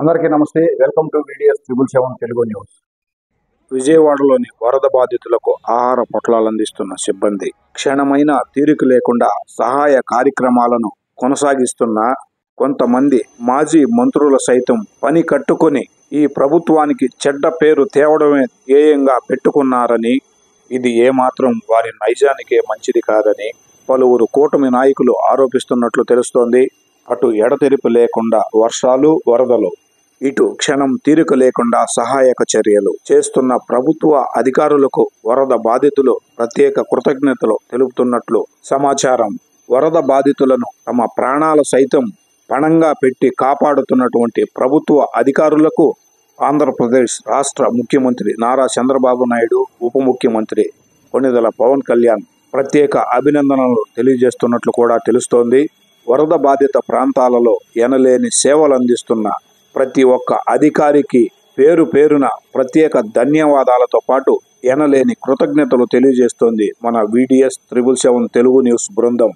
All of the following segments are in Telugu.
అందరికీ నమస్తే. Welcome to VDS 777 Telugu news. విజయవాడలోని వరద బాధితులకు ఆహార పొట్లాలు అందిస్తున్న సిబ్బంది క్షణమైన తీరిక లేకుండా సహాయ కార్యక్రమాలను కొనసాగిస్తున్న కొంతమంది మాజీ మంత్రులు సైతం పని కట్టుకొని ఈ ప్రభుత్వానికి చెడ్డ పేరు తేవడమే ధ్యేయంగా పెట్టుకున్నారని, ఇది ఏమాత్రం వారి నైజానికే మంచిది కాదని పలువురు కూటమి నాయకులు ఆరోపిస్తున్నట్లు తెలుస్తోంది. అటు ఎడతెరిపి లేకుండా వర్షాలు, వరదలు, ఇటు క్షణం తీరిక లేకుండా సహాయక చర్యలు చేస్తున్న ప్రభుత్వ అధికారులకు వరద బాధితులు ప్రత్యేక కృతజ్ఞతలు తెలుపుతున్నట్లు సమాచారం. వరద బాధితులను తమ ప్రాణాల సైతం పణంగా పెట్టి కాపాడుతున్నటువంటి ప్రభుత్వ అధికారులకు ఆంధ్రప్రదేశ్ రాష్ట్ర ముఖ్యమంత్రి నారా చంద్రబాబు నాయుడు, ఉప ముఖ్యమంత్రి కొణిదెల పవన్ కళ్యాణ్ ప్రత్యేక అభినందనలు తెలియజేస్తున్నట్లు కూడా తెలుస్తోంది. వరద బాధిత ప్రాంతాలలో ఎనలేని సేవలు అందిస్తున్న ప్రతి ఒక్క అధికారికి పేరు పేరున ప్రత్యేక ధన్యవాదాలతో పాటు ఎనలేని కృతజ్ఞతలు తెలియజేస్తోంది మన VDS 777 తెలుగు న్యూస్ బృందం.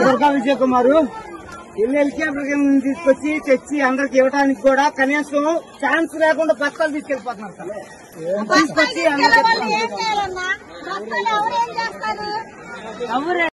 దుర్గా విజయ్ కుమారు హెలికాప్టర్ తీసుకొచ్చి తెచ్చి అందరికి ఇవ్వడానికి కూడా కనీసం ఛాన్స్ లేకుండా బస్తాలు తీసుకెళ్లిపోతున్నారు సార్. తీసుకొచ్చి అందరికి